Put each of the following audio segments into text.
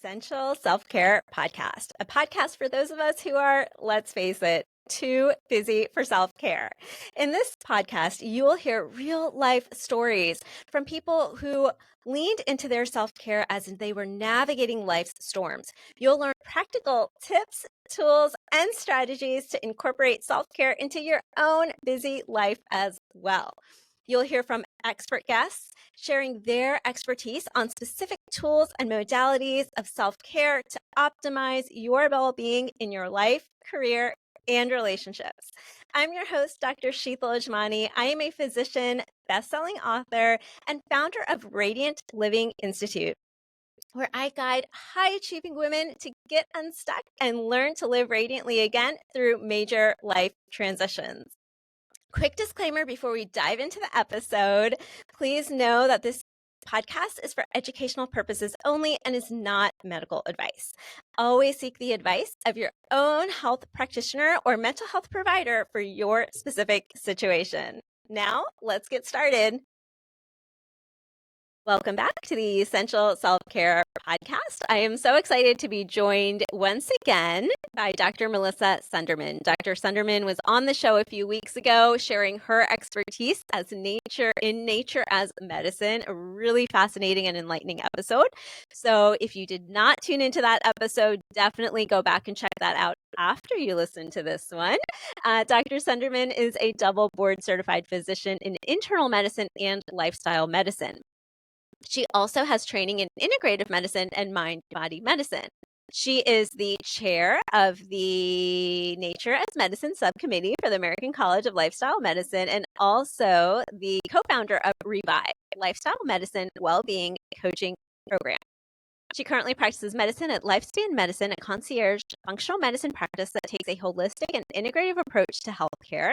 Essential Self-Care Podcast, a podcast for those of us who are, let's face it, too busy for self-care. In this podcast, you will hear real life stories from people who leaned into their self-care as they were navigating life's storms. You'll learn practical tips, tools, and strategies to incorporate self-care into your own busy life as well. You'll hear from expert guests sharing their expertise on specific tools and modalities of self-care to optimize your well-being in your life, career, and relationships. I'm your host, Dr. Sheetal Ajmani. I am a physician, best-selling author, and founder of Radiant Living Institute, where I guide high-achieving women to get unstuck and learn to live radiantly again through major life transitions. Quick disclaimer before we dive into the episode, please know that this podcast is for educational purposes only and is not medical advice. Always seek the advice of your own health practitioner or mental health provider for your specific situation. Now, let's get started. Welcome back to the Essential Self-Care Podcast. I am so excited to be joined once again by Dr. Melissa Sundermann. Dr. Sundermann was on the show a few weeks ago sharing her expertise as nature as medicine, a really fascinating and enlightening episode. So if you did not tune into that episode, definitely go back and check that out after you listen to this one. Dr. Sundermann is a double board certified physician in internal medicine and lifestyle medicine. She also has training in integrative medicine and mind-body medicine. She is the chair of the Nature as Medicine Subcommittee for the American College of Lifestyle Medicine and also the co-founder of Revive, Lifestyle Medicine Wellbeing Coaching Program. She currently practices medicine at Lifespan Medicine, a concierge functional medicine practice that takes a holistic and integrative approach to healthcare.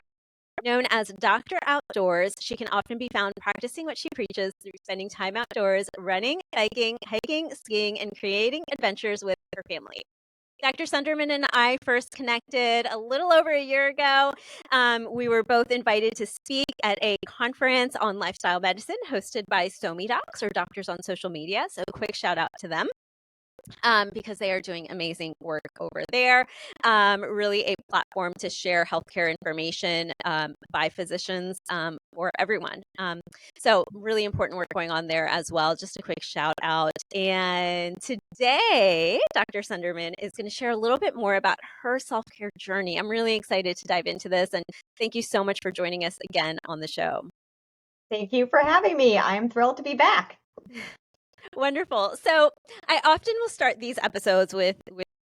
Known as Dr. Outdoors, she can often be found practicing what she preaches through spending time outdoors, running, biking, hiking, skiing, and creating adventures with her family. Dr. Sundermann and I first connected a little over a year ago. We were both invited to speak at a conference on lifestyle medicine hosted by SoMeDocs, or Doctors on Social Media. So a quick shout out to them. Because they are doing amazing work over there. Really a platform to share healthcare information by physicians for everyone. So really important work going on there as well. Just a quick shout out. And today, Dr. Sundermann is going to share a little bit more about her self-care journey. I'm really excited to dive into this. And thank you so much for joining us again on the show. Thank you for having me. I'm thrilled to be back. Wonderful. So I often will start these episodes with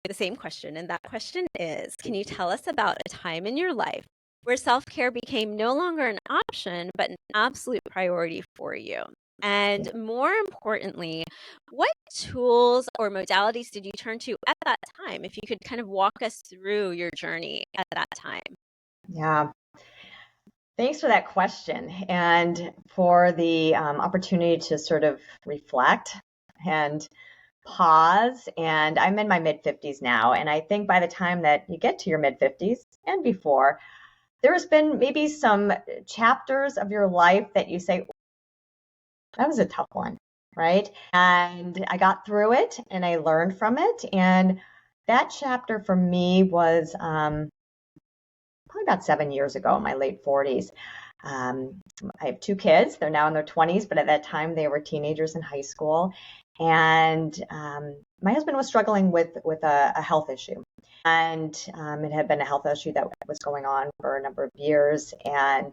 the same question, and that question is, can you tell us about a time in your life where self-care became no longer an option, but an absolute priority for you? And more importantly, what tools or modalities did you turn to at that time? If you could kind of walk us through your journey at that time. Yeah. Thanks for that question and for the opportunity to sort of reflect and pause. And I'm in my mid-50s now. And I think by the time that you get to your mid-50s and before, there has been maybe some chapters of your life that you say, that was a tough one, right? And I got through it and I learned from it. And that chapter for me was probably about 7 years ago, in my late 40s. I have two kids. They're now in their 20s, but at that time they were teenagers in high school. And my husband was struggling with a health issue. And it had been a health issue that was going on for a number of years. And,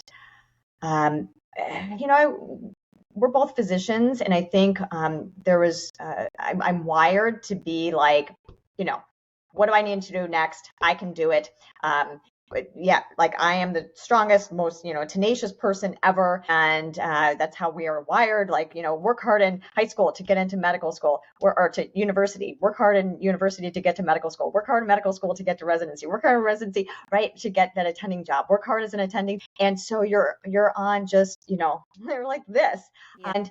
we're both physicians. And I think I'm wired to be like, what do I need to do next? I can do it. Yeah, like I am the strongest, most, tenacious person ever. And that's how we are wired. Like, work hard in high school to get into medical school or to university, work hard in university to get to medical school, work hard in medical school to get to residency, work hard in residency, right, to get that attending job, work hard as an attending. And so you're on just, they're like this. Yeah.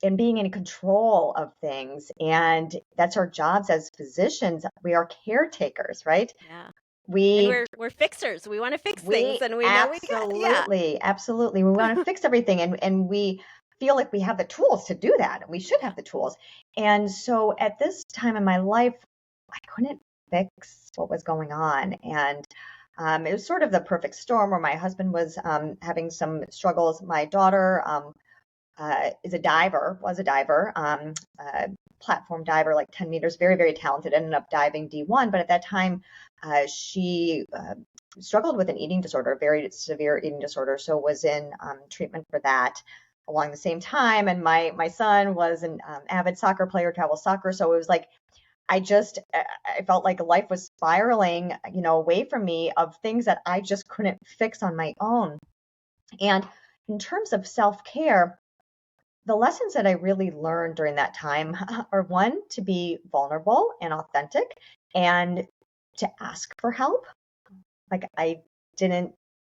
And being in control of things. And that's our jobs as physicians. We are caretakers, right? Yeah. We're fixers. We want to fix things, and we know we can. Absolutely. We want to fix everything, and we feel like we have the tools to do that, and we should have the tools. And so at this time in my life, I couldn't fix what was going on. And it was sort of the perfect storm where my husband was having some struggles. My daughter was a diver, platform diver, like 10 meters, very, very talented, ended up diving D1. But at that time, she struggled with an eating disorder, very severe eating disorder, so was in treatment for that along the same time. And my son was an avid soccer player, travel soccer. So it was like, I felt like life was spiraling, away from me of things that I just couldn't fix on my own. And in terms of self-care, the lessons that I really learned during that time are, one, to be vulnerable and authentic and to ask for help. Like, I didn't,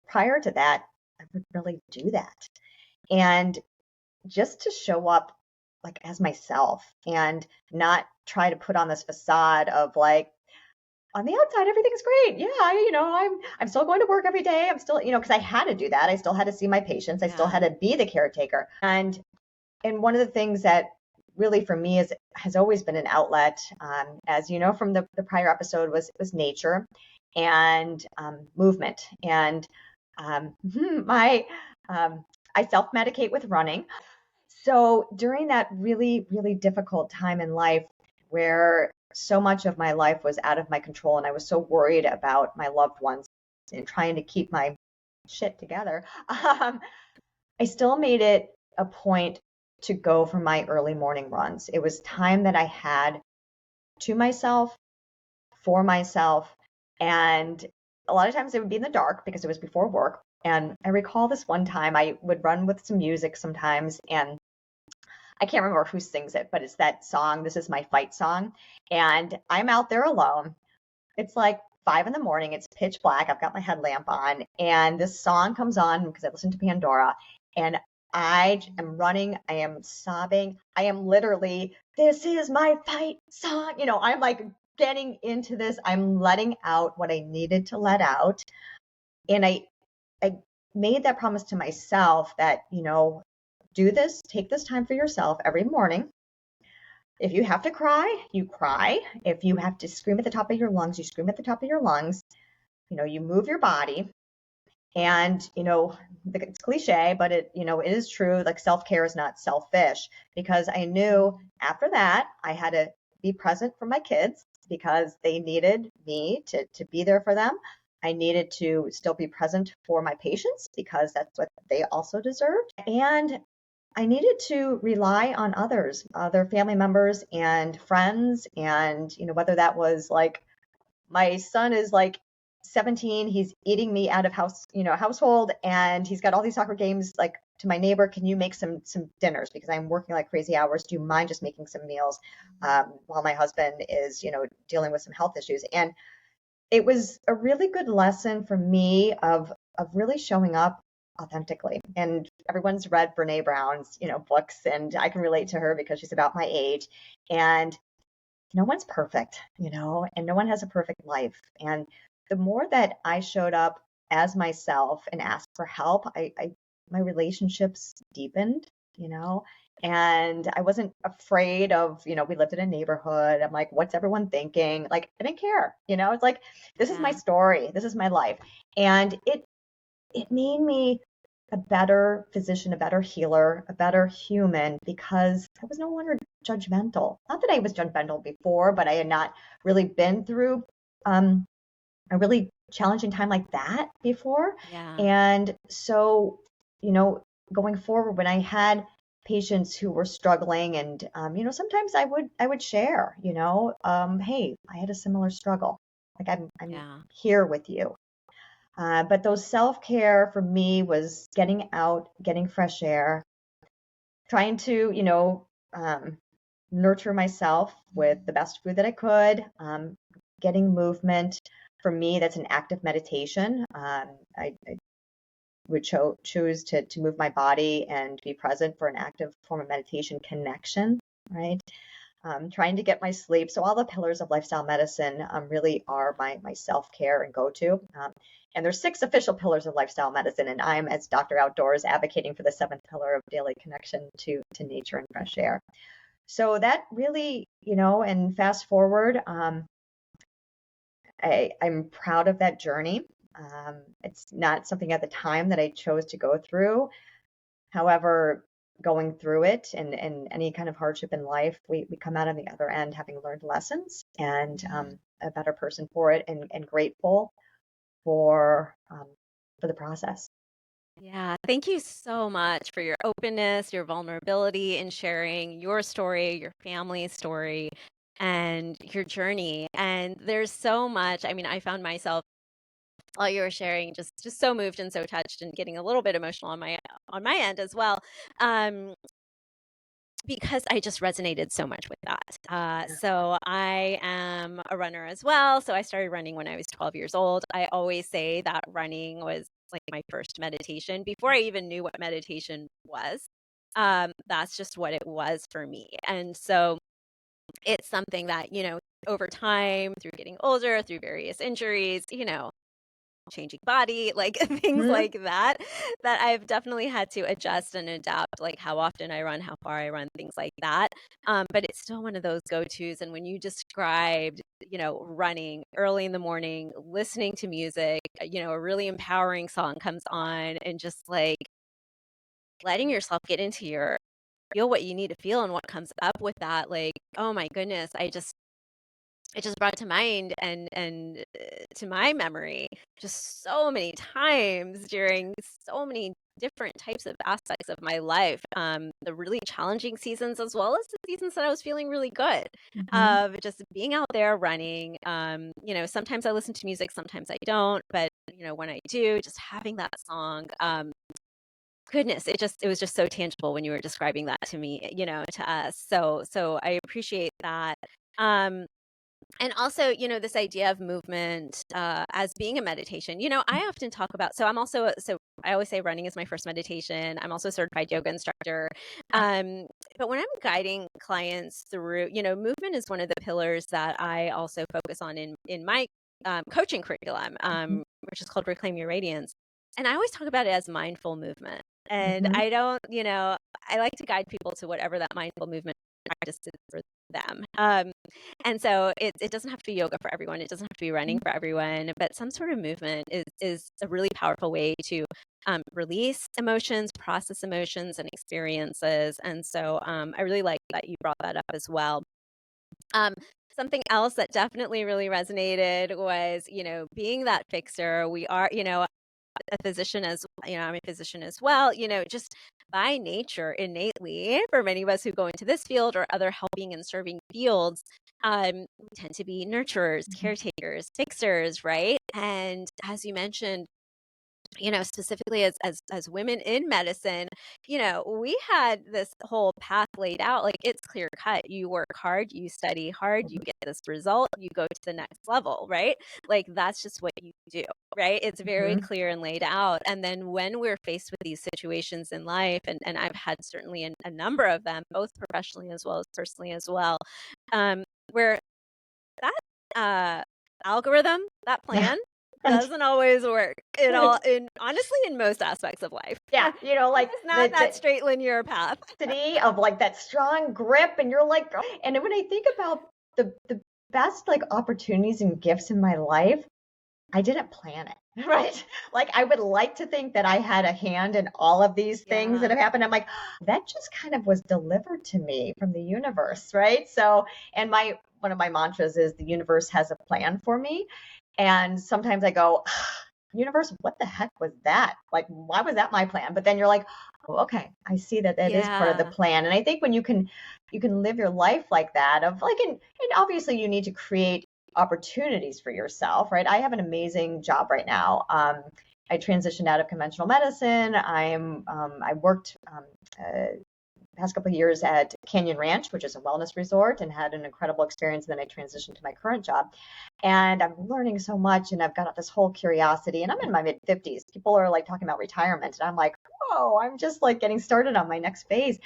prior to that, I would really do that. And just to show up like as myself and not try to put on this facade of like, on the outside everything's great. Yeah, I'm still going to work every day. I'm still, because I had to do that. I still had to see my patients. I still had to be the caretaker. And one of the things that really for me has always been an outlet, as you know from the prior episode, was nature and movement. And my I self-medicate with running. So during that really, really difficult time in life where so much of my life was out of my control and I was so worried about my loved ones and trying to keep my shit together, I still made it a point to go for my early morning runs. It was time that I had to myself, for myself, and a lot of times it would be in the dark because it was before work. And I recall this one time I would run with some music sometimes, and I can't remember who sings it, but it's that song, This Is My Fight song. And I'm out there alone. It's like 5 a.m. It's pitch black. I've got my headlamp on, and this song comes on because I listen to Pandora, and I am running. I am sobbing. I am literally, this is my fight song. I'm like getting into this. I'm letting out what I needed to let out. And I made that promise to myself that, do this, take this time for yourself every morning. If you have to cry, you cry. If you have to scream at the top of your lungs, you scream at the top of your lungs. You move your body. And, it's cliche, but it is true. Like, self-care is not selfish, because I knew after that I had to be present for my kids because they needed me to be there for them. I needed to still be present for my patients because that's what they also deserved. And I needed to rely on others, other family members and friends. And, whether that was like, my son is like 17, he's eating me out of household, and he's got all these soccer games, like, to my neighbor, can you make some dinners because I'm working like crazy hours? Do you mind just making some meals while my husband is, dealing with some health issues? And it was a really good lesson for me of really showing up authentically. And everyone's read Brene Brown's, books, and I can relate to her because she's about my age. And no one's perfect, and no one has a perfect life. And the more that I showed up as myself and asked for help, my relationships deepened, and I wasn't afraid of, we lived in a neighborhood. I'm like, what's everyone thinking? Like, I didn't care, it's like, this is my story. This is my life. And it made me a better physician, a better healer, a better human, because I was no longer judgmental. Not that I was judgmental before, but I had not really been through a really challenging time like that before. Yeah. And so, going forward, when I had patients who were struggling, and sometimes I would share, hey, I had a similar struggle. Like, I'm here with you. But those self-care for me was getting out, getting fresh air, trying to, nurture myself with the best food that I could, getting movement. For me, that's an active meditation. I would choose to move my body and be present for an active form of meditation, connection, right? Trying to get my sleep. So all the pillars of lifestyle medicine really are my self-care and go-to. And there's 6 official pillars of lifestyle medicine, and I'm, as Dr. Outdoors, advocating for the 7th pillar of daily connection to nature and fresh air. So that really, and fast forward, I'm proud of that journey. It's not something at the time that I chose to go through. However, going through it and any kind of hardship in life, we come out on the other end having learned lessons and a better person for it, and grateful for the process. Yeah, thank you so much for your openness, your vulnerability in sharing your story, your family's story, and your journey. And there's so much. I mean, I found myself while you were sharing just so moved and so touched and getting a little bit emotional on my end as well. Because I just resonated so much with that. So I am a runner as well. So I started running when I was 12 years old. I always say that running was like my first meditation before I even knew what meditation was. That's just what it was for me. And so it's something that, over time, through getting older, through various injuries, changing body, like things Mm-hmm. like that I've definitely had to adjust and adapt, like how often I run, how far I run, things like that. But it's still one of those go-tos. And when you described, running early in the morning, listening to music, a really empowering song comes on, and just like letting yourself get into feel what you need to feel and what comes up with that, like, oh my goodness, it just brought to mind and to my memory just so many times during so many different types of aspects of my life, the really challenging seasons as well as the seasons that I was feeling really good, Mm-hmm. of just being out there running. Sometimes I listen to music, sometimes I don't, but when I do, just having that song, goodness, it was just so tangible when you were describing that to me, to us. So I appreciate that. um and also, this idea of movement as being a meditation. I often talk about, so I always say running is my first meditation. I'm also a certified yoga instructor. But when I'm guiding clients through, movement is one of the pillars that I also focus on in my coaching curriculum, which is called Reclaim Your Radiance. And I always talk about it as mindful movement. And Mm-hmm. I don't, I like to guide people to whatever that mindful movement practice is for them. And so it doesn't have to be yoga for everyone. It doesn't have to be running for everyone, but some sort of movement is a really powerful way to release emotions, process emotions and experiences. And so I really like that you brought that up as well. Um, Something else that definitely really resonated was, being that fixer. We are, a physician as I'm a physician as well, just by nature, innately, for many of us who go into this field or other helping and serving fields, we tend to be nurturers, caretakers, fixers, right? And as you mentioned, specifically as women in medicine, we had this whole path laid out. Like, it's clear cut. You work hard, you study hard, you get this result, you go to the next level, right? Like, that's just what you do, right? It's very Mm-hmm. clear and laid out. And then when we're faced with these situations in life, and I've had certainly a number of them, both professionally as well as personally as well, where that uh, algorithm, that Yeah. plan, doesn't always work at all, in honestly, in most aspects of life. Yeah, like It's not that straight linear path. city of like that strong grip, and you're like, and when I think about the best like opportunities and gifts in my life, I didn't plan it, right? Like, I would like to think that I had a hand in all of these things that Yeah. have happened. I'm like, that just kind of was delivered to me from the universe, right? So, and one of my mantras is the universe has a plan for me. And sometimes I go, universe, what the heck was that? Like, why was that my plan? But then you're like, oh, okay, I see that is part of the Yeah. plan. And I think when you can live your life like that, of like, and obviously you need to create opportunities for yourself, right? I have an amazing job right now. I transitioned out of conventional medicine. I worked past couple of years at Canyon Ranch, which is a wellness resort, and had an incredible experience. And then I transitioned to my current job, and I'm learning so much, and I've got this whole curiosity, and I'm in my mid 50s. People are like talking about retirement, and I'm like, whoa, I'm just like getting started on my next phase.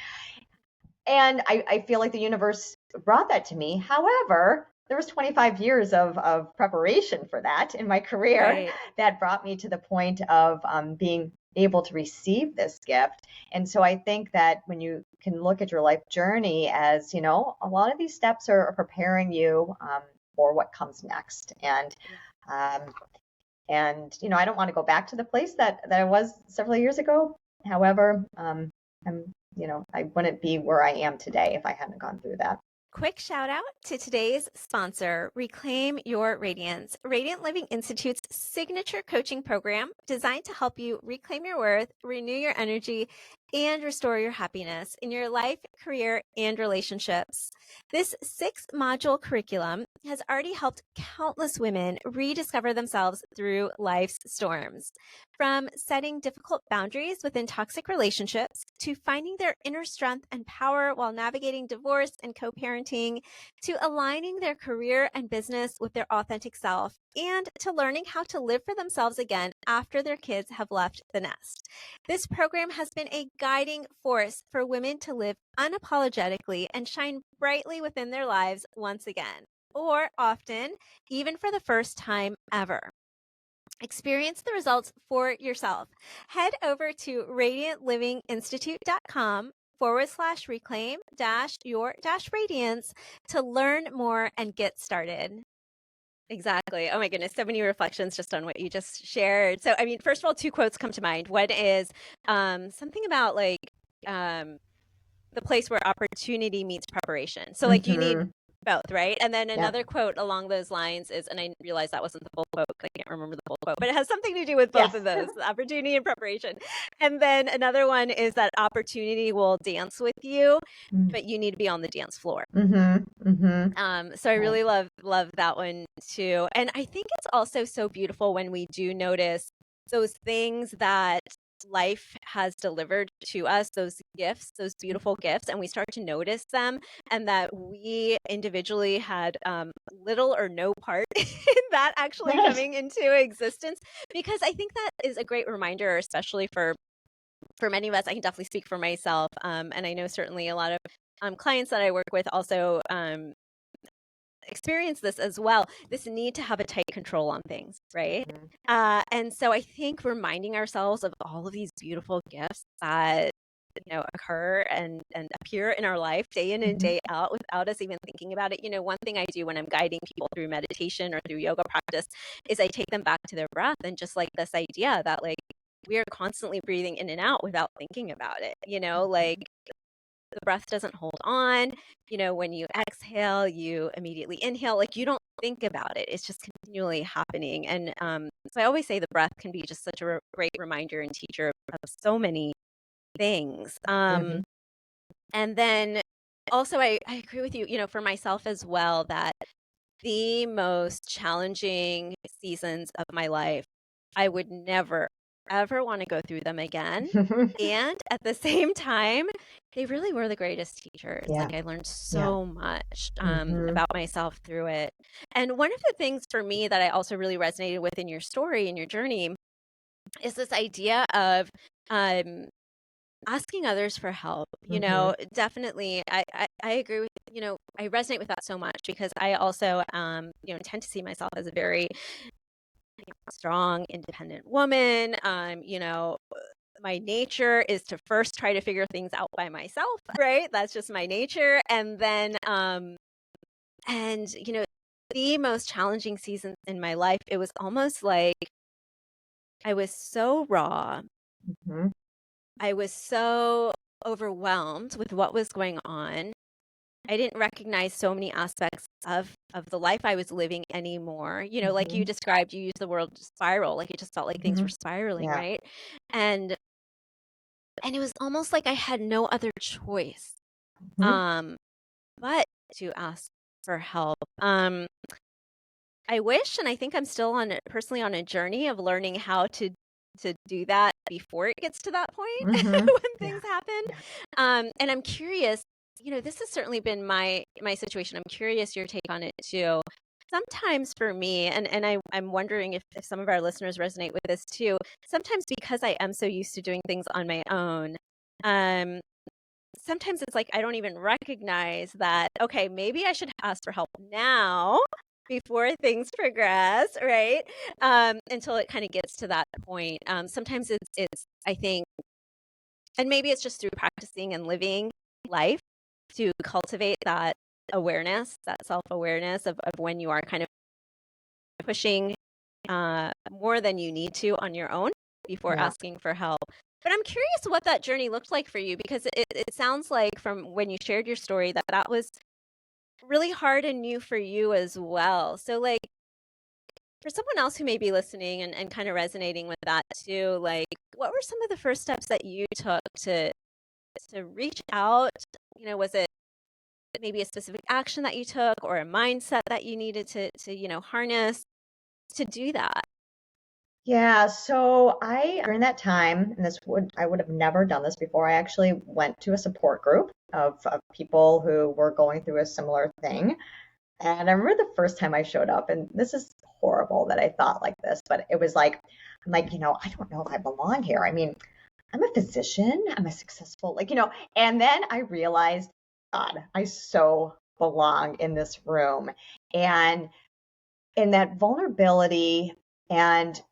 And I feel like the universe brought that to me. However, there was 25 years of preparation for that in my career Right. that brought me to the point of being able to receive this gift. And so I think that when you can look at your life journey as, a lot of these steps are preparing you for what comes next. Um, I don't want to go back to the place that I was several years ago. However, I wouldn't be where I am today if I hadn't gone through that. Quick shout out to today's sponsor, Reclaim Your Radiance, Radiant Living Institute's signature coaching program designed to help you reclaim your worth, renew your energy, and restore your happiness in your life, career, and relationships. This 6-module curriculum has already helped countless women rediscover themselves through life's storms. From setting difficult boundaries within toxic relationships to finding their inner strength and power while navigating divorce and co-parenting, to aligning their career and business with their authentic self, and to learning how to live for themselves again after their kids have left the nest. This program has been a guiding force for women to live unapologetically and shine brightly within their lives once again, or often, even for the first time ever. Experience the results for yourself. Head over to radiantlivinginstitute.com/reclaim your radiance to learn more and get started. Exactly. Oh my goodness. So many reflections just on what you just shared. So, I mean, first of all, 2 quotes come to mind. One is something about um, the place where opportunity meets preparation. So like you need Mm-hmm. both, right? And then Yeah. another quote along those lines is, and I realized that wasn't the full quote, I can't remember the full quote, but it has something to do with both Yes. of those, opportunity and preparation. And then another one is that opportunity will dance with you, but you need to be on the dance floor. Mm-hmm. Mm-hmm. So I really love that one too. And I think it's also so beautiful when we do notice those things that life has delivered to us, those gifts, those beautiful gifts, and we start to notice them, and that we individually had little or no part in that actually coming into existence. Because I think that is a great reminder, especially for many of us. I can definitely speak for myself, and I know certainly a lot of clients that I work with also experience this as well, this need to have a tight control on things, right? And so I think reminding ourselves of all of these beautiful gifts that occur and appear in our life day in and day out without us even thinking about it. One thing I do when I'm guiding people through meditation or through yoga practice is I take them back to their breath, and just like this idea that like we are constantly breathing in and out without thinking about it, like the breath doesn't hold on. When you exhale, you immediately inhale. Like you don't think about it. It's just continually happening. And so I always say the breath can be just such a great reminder and teacher of so many things. And then also, I agree with you, for myself as well, that the most challenging seasons of my life, I would never, ever want to go through them again. And at the same time, they really were the greatest teachers. Yeah. Like I learned so much Mm-hmm. about myself through it. And one of the things for me that I also really resonated with in your story and your journey is this idea of asking others for help. Definitely, I agree with, I resonate with that so much because I also, tend to see myself as a very strong, independent woman. My nature is to first try to figure things out by myself, right? That's just my nature. And then, the most challenging seasons in my life, it was almost like I was so raw. I was so overwhelmed with what was going on. I didn't recognize so many aspects of the life I was living anymore. Like you described, you used the word spiral, like it just felt like things were spiraling, Yeah. right? And it was almost like I had no other choice but to ask for help. I wish, and I think I'm still personally on a journey of learning how to do that before it gets to that point when things happen. And I'm curious, this has certainly been my situation. I'm curious your take on it too. Sometimes for me, and I'm wondering if some of our listeners resonate with this too, sometimes because I am so used to doing things on my own, sometimes it's like I don't even recognize that, okay, maybe I should ask for help now before things progress, right? Until it kind of gets to that point. Sometimes it's I think, and maybe it's just through practicing and living life to cultivate that awareness, that self-awareness of when you are kind of pushing more than you need to on your own before Yeah. asking for help. But I'm curious what that journey looked like for you, because it sounds like from when you shared your story that that was really hard and new for you as well. So, like, for someone else who may be listening and kind of resonating with that too, like, what were some of the first steps that you took to reach out? Was it maybe a specific action that you took or a mindset that you needed to harness to do that? Yeah, so during that time, and I would have never done this before. I actually went to a support group of people who were going through a similar thing. And I remember the first time I showed up, and this is horrible that I thought like this, but it was like, I'm like, I don't know if I belong here. I mean, I'm a physician, I'm a successful, and then I realized, God, I so belong in this room. And in that vulnerability and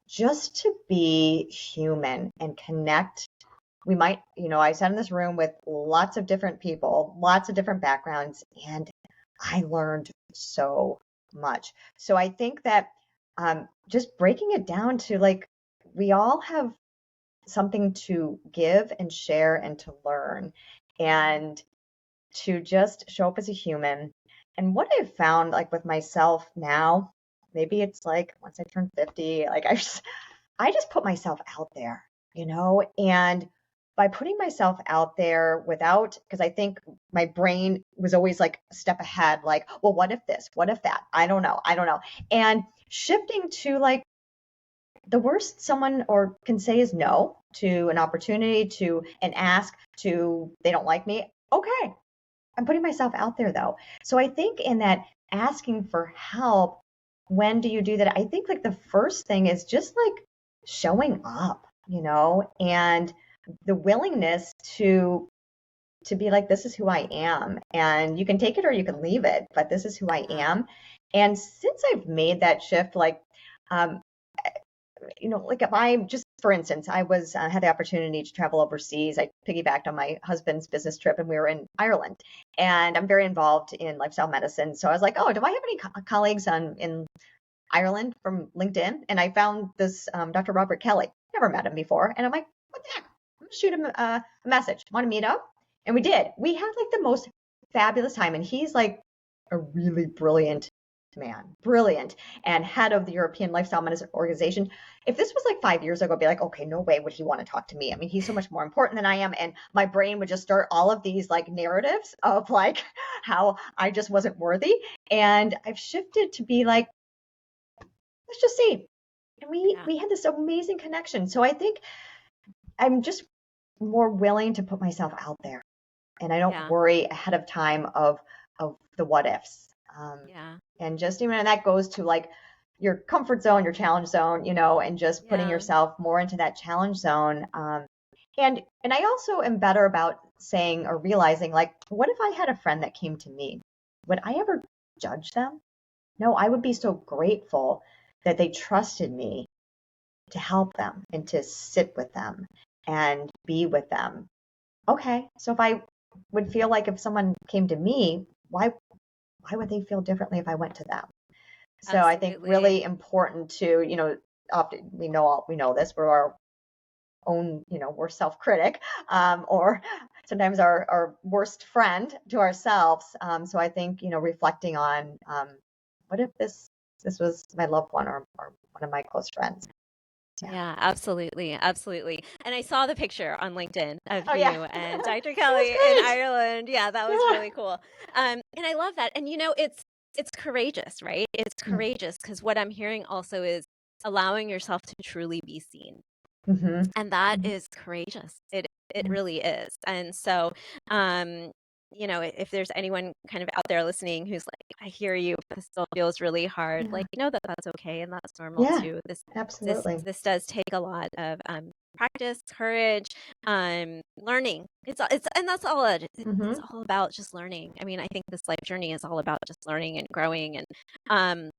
just to be human and connect. I sat in this room with lots of different people, lots of different backgrounds, and I learned so much. So I think that just breaking it down to like, we all have something to give and share and to learn, and to just show up as a human. And what I've found, like with myself now, maybe it's like once I turn 50, like I just put myself out there, and by putting myself out there because I think my brain was always like a step ahead, like, well, what if this? What if that? I don't know. I don't know. And shifting to like the worst someone or can say is no to an opportunity, to an ask, to they don't like me. Okay. I'm putting myself out there though. So I think in that asking for help, when do you do that? I think like the first thing is just like showing up, and the willingness to be like, this is who I am, and you can take it or you can leave it, but this is who I am. And since I've made that shift, like um, like if I just, for instance, I was had the opportunity to travel overseas. I piggybacked on my husband's business trip, and we were in Ireland. And I'm very involved in lifestyle medicine, so I was like, oh, do I have any colleagues in Ireland from LinkedIn? And I found this Dr. Robert Kelly. Never met him before, and I'm like, what the heck? I'm gonna shoot him a message. Want to meet up? And we did. We had like the most fabulous time, and he's like a really brilliant man, brilliant, and head of the European Lifestyle Medicine Organization. If this was like 5 years ago, I'd be like, okay, no way would he want to talk to me. I mean, he's so much more important than I am. And my brain would just start all of these like narratives of like how I just wasn't worthy. And I've shifted to be like, let's just see. And we had this amazing connection. So I think I'm just more willing to put myself out there, and I don't worry ahead of time of the what ifs. And just even, and that goes to like your comfort zone, your challenge zone, and just putting yourself more into that challenge zone. And I also am better about saying or realizing, like, what if I had a friend that came to me? Would I ever judge them? No, I would be so grateful that they trusted me to help them and to sit with them and be with them. Okay, so if I would feel like if someone came to me, why would they feel differently if I went to them? So I think really important to, often we know this, we're our own, we're self-critic, or sometimes our worst friend to ourselves. So I think, reflecting on what if this was my loved one or one of my close friends. Yeah, absolutely. Absolutely. And I saw the picture on LinkedIn of Oh you yeah. and Dr. That was Kelly in great. Ireland. Yeah, that was Yeah. really cool. And I love that. And it's courageous, right? It's courageous because what I'm hearing also is allowing yourself to truly be seen. Mm-hmm. And that is courageous. It Yeah. really is. And so, if there's anyone kind of out there listening who's like, I hear you, but this still feels really hard, Yeah. like, know that that's okay and that's normal Yeah, too. This absolutely. this does take a lot of practice, courage, learning. And that's all it's Mm-hmm. all about, just learning. I mean, I think this life journey is all about just learning and growing um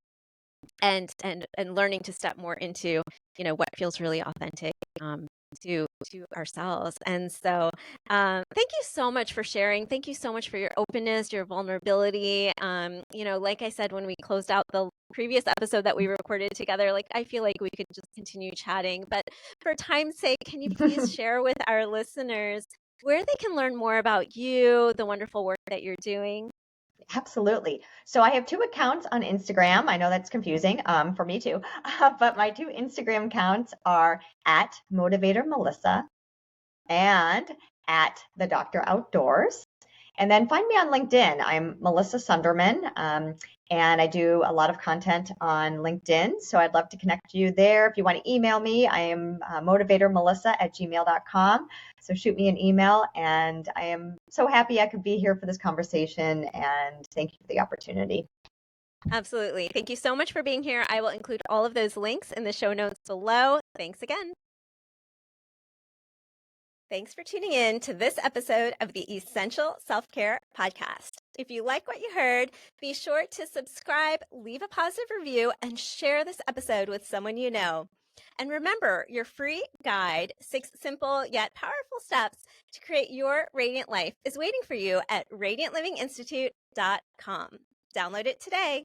and learning to step more into, what feels really authentic to ourselves. And so thank you so much for sharing. Thank you so much for your openness, your vulnerability. Like I said when we closed out the previous episode that we recorded together, like I feel like we could just continue chatting, but for time's sake, can you please share with our listeners where they can learn more about you, the wonderful work that you're doing? Absolutely. So I have two accounts on Instagram. I know that's confusing for me too, but my two Instagram accounts are at Motivator Melissa and at the Doctor Outdoors. And then find me on LinkedIn. I'm Melissa Sundermann, and I do a lot of content on LinkedIn. So I'd love to connect you there. If you want to email me, I am motivatormelissa@gmail.com. So shoot me an email. And I am so happy I could be here for this conversation. And thank you for the opportunity. Absolutely. Thank you so much for being here. I will include all of those links in the show notes below. Thanks again. Thanks for tuning in to this episode of the Essential Self-Care Podcast. If you like what you heard, be sure to subscribe, leave a positive review, and share this episode with someone you know. And remember, your free guide, 6 simple yet powerful steps to create your radiant life, is waiting for you at radiantlivinginstitute.com. Download it today.